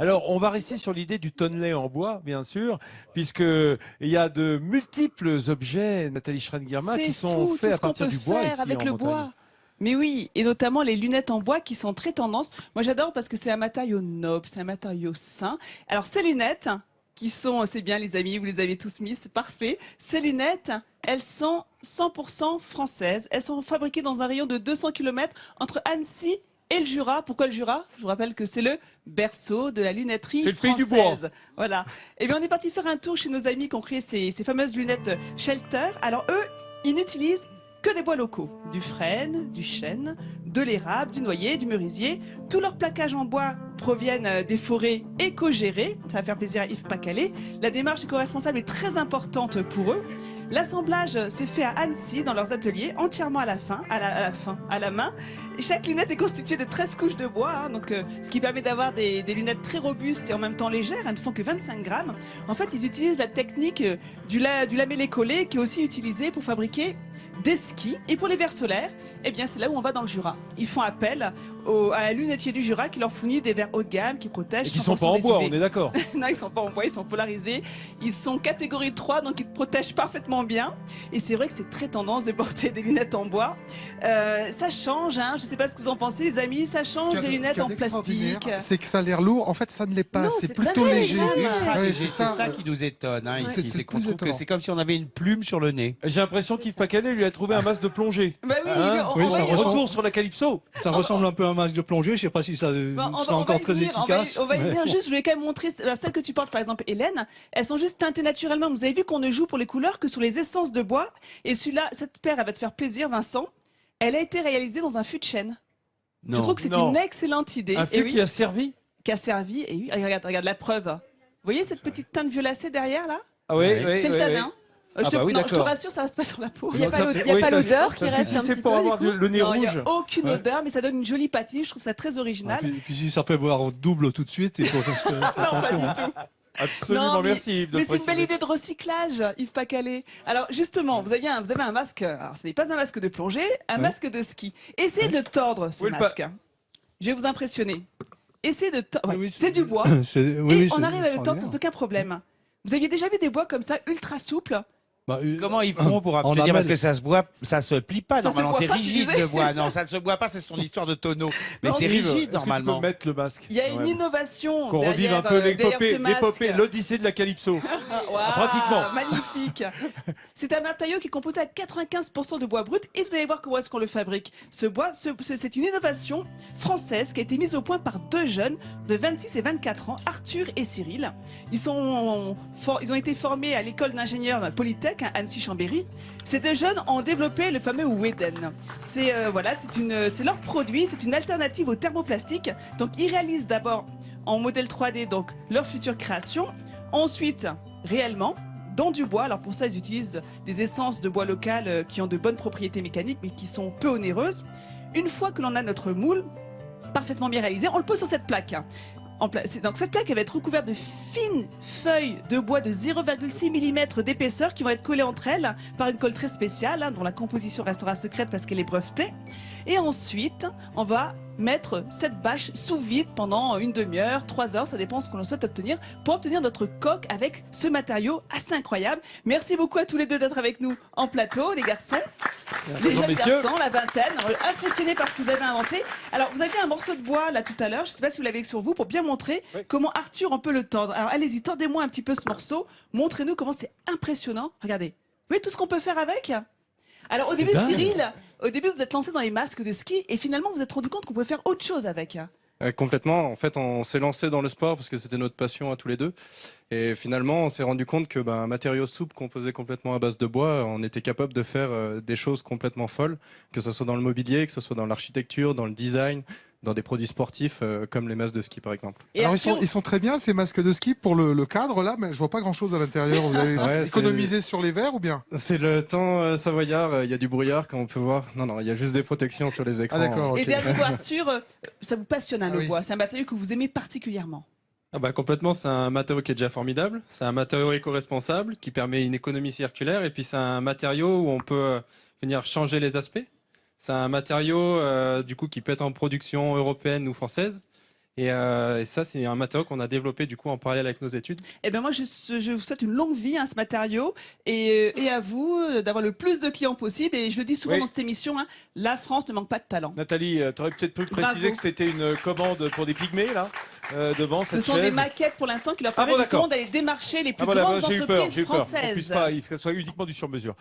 Alors, on va rester sur l'idée du tonnelet en bois, bien sûr, puisqu'il y a de multiples objets, Nathalie Schrein-Guillermin, qui sont fou, faits tout à ce qu'on partir peut du bois faire ici avec en le Bretagne. bois. Mais oui, et notamment les lunettes en bois qui sont très tendance. Moi, j'adore parce que c'est un matériau noble, c'est un matériau sain. Alors, ces lunettes, qui sont, c'est bien les amis, vous les avez tous mis, c'est parfait. Ces lunettes, elles sont 100% françaises. Elles sont fabriquées dans un rayon de 200 km entre Annecy et le Jura. Pourquoi le Jura? Je vous rappelle que c'est le berceau de la lunetterie C'est le pays française. du bois. Voilà. Eh bien, on est parti faire un tour chez nos amis qui ont créé ces fameuses lunettes Shelter. Alors, eux, ils n'utilisent que des bois locaux, du frêne, du chêne, de l'érable, du noyer, du merisier. Tous leurs plaquages en bois proviennent des forêts éco-gérées. Ça va faire plaisir à Yves Pacalé. La démarche éco-responsable est très importante pour eux. L'assemblage se fait à Annecy, dans leurs ateliers, entièrement à la main. Et chaque lunette est constituée de 13 couches de bois, ce qui permet d'avoir des lunettes très robustes et en même temps légères. Elles ne font que 25 grammes. En fait, ils utilisent la technique du lamellé-collé qui est aussi utilisée pour fabriquer des skis. Et pour les verres solaires, eh bien, c'est là où on va dans le Jura. Ils font appel à un lunetier du Jura qui leur fournit des verres haut de gamme qui protègent. Et qui sont pas en bois, on est d'accord. Non, ils sont pas en bois, ils sont polarisés. Ils sont catégorie 3, donc ils te protègent parfaitement bien. Et c'est vrai que c'est très tendance de porter des lunettes en bois. Ça change, hein. Je sais pas ce que vous en pensez, les amis. Ça change des lunettes en plastique. C'est que ça a l'air lourd. En fait, ça ne l'est pas. Non, C'est c'est plutôt très léger. agréable. Ouais, C'est ça qui nous étonne. Hein, ici. C'est C'est qu'on plus trouve que étonnant. c'est comme si on avait une plume sur le nez. J'ai l'impression qu'Yves Pacalé lui a trouvé un masque de plongée. Bah oui, Hein on Oui, va ça y- ressemble. Retour sur la Calypso. Ça ressemble un peu à un masque de plongée. Je sais pas si ça Bon, sera encore y très venir, efficace. On va y mais- venir. Juste, je voulais quand même montrer celles que tu portes, par exemple, Hélène. Elles sont juste teintées naturellement. Vous avez vu qu'on ne joue pour les couleurs que sur les essences de bois. Et celui-là, cette paire, elle va te faire plaisir, Vincent. Elle a été réalisée dans un fût de chêne. Je trouve que c'est Non. une excellente idée. Un Et fût oui, qui a servi. qui a servi. Et oui, regarde la preuve. Vous voyez cette petite teinte violacée derrière là? Ah oui, Ouais. oui, C'est le oui, tanin. oui. Je te, bah oui, non, je te d'accord. rassure, ça reste pas sur la peau. Il n'y a Non, pas ça l'odeur fait- il y a oui, pas ça- l'odeur qui parce que reste si un c'est petit pour peu, avoir du coup le nez Non, il n'y rouge. a aucune odeur, mais ça donne une jolie patine. Je trouve ça très Et original. puis si ça fait voir double tout de suite, il faut faire Non, pas attention. du tout. Absolument, Non, mais- merci Yves de Mais le c'est une belle préciser. idée de recyclage, Yves Pacalé. Alors justement, vous avez un masque. Alors ce n'est pas un masque de plongée, un masque de ski. Essayez de le tordre, ce Oui, le masque. Je vais vous impressionner. Essayez de tordre. Oui, c'est du bois. C'est- oui, Et oui, on c'est arrive à le tordre extraordinaire. sans aucun problème. Vous aviez déjà vu des bois comme ça, ultra souples? Bah, Comment ils font pour En obtenir parce amène. que ça se plie pas Ça se normalement, boit c'est pas, tu rigide disais le bois. Non, ça ne se boit pas, c'est son histoire de tonneau. Mais Non, c'est c'est- rigide Est-ce que tu normalement. peux mettre le masque Il y a quand une même innovation Qu'on revive derrière, un peu derrière ce masque. l'épopée, l'odyssée de la Calypso. Waouh, Pratiquement. Magnifique. C'est un matériau qui est composé à 95% de bois brut et vous allez voir comment est-ce qu'on le fabrique. Ce bois, c'est une innovation française qui a été mise au point par deux jeunes de 26 et 24 ans, Arthur et Cyril. Ils ont été formés à l'école d'ingénieurs Polytech, Annecy-Chambéry. Ces deux jeunes ont développé le fameux Weden. C'est leur produit, c'est une alternative au thermoplastique. Donc ils réalisent d'abord en modèle 3D donc leur future création. Ensuite, réellement, dans du bois. Alors pour ça, ils utilisent des essences de bois local qui ont de bonnes propriétés mécaniques, mais qui sont peu onéreuses. Une fois que l'on a notre moule parfaitement bien réalisé, on le pose sur cette plaque. Donc cette plaque elle va être recouverte de fines feuilles de bois de 0,6 mm d'épaisseur qui vont être collées entre elles par une colle très spéciale dont la composition restera secrète parce qu'elle est brevetée. Et ensuite, on va mettre cette bâche sous vide pendant une demi-heure, 3 heures, ça dépend de ce que l'on souhaite obtenir, pour obtenir notre coque avec ce matériau assez incroyable. Merci beaucoup à tous les deux d'être avec nous en plateau, les garçons. Les Bonjour, jeunes messieurs. garçons, la vingtaine, impressionnés par ce que vous avez inventé. Alors, vous avez un morceau de bois là tout à l'heure, je ne sais pas si vous l'avez sur vous, pour bien montrer Oui. comment Arthur on peut le tordre. Alors, allez-y, tordez-moi un petit peu ce morceau, montrez-nous comment c'est impressionnant. Regardez, vous voyez tout ce qu'on peut faire avec? Alors, au début, dingue. Cyril, vous êtes lancé dans les masques de ski et finalement, vous vous êtes rendu compte qu'on pouvait faire autre chose avec. Complètement. En fait, on s'est lancé dans le sport parce que c'était notre passion à tous les deux. Et finalement, on s'est rendu compte que un matériau souple composé complètement à base de bois, on était capable de faire des choses complètement folles, que ce soit dans le mobilier, que ce soit dans l'architecture, dans le design, dans des produits sportifs comme les masques de ski par exemple. Et Alors Arthur, ils sont très bien ces masques de ski pour le cadre là, mais je vois pas grand chose à l'intérieur. Vous avez Ouais, économisé sur les verres ou bien? C'est le temps savoyard, il y a du brouillard comme on peut voir. Non, il y a juste des protections sur les écrans. Ah d'accord. et ok. dernier coup, Arthur, ça vous passionne Ah le oui. bois, c'est un matériau que vous aimez particulièrement. Ah bah complètement, c'est un matériau qui est déjà formidable. C'est un matériau éco-responsable qui permet une économie circulaire et puis c'est un matériau où on peut venir changer les aspects. C'est un matériau du coup qui peut être en production européenne ou française Et ça, c'est un matériau qu'on a développé du coup en parallèle avec nos études. Eh bien moi, je vous souhaite une longue vie à ce matériau et à vous d'avoir le plus de clients possible. Et je le dis souvent Oui. dans cette émission, hein, la France ne manque pas de talent. Nathalie, tu aurais peut-être pu préciser Bravo. que c'était une commande pour des pygmées, là, devant Ce cette sont des chaise. maquettes pour l'instant qui leur Ah bon, permettent justement d'accord. d'aller démarcher les plus Ah voilà, grandes j'ai eu peur, entreprises j'ai eu peur. On puisse françaises. pas, que ce soit uniquement du sur-mesure.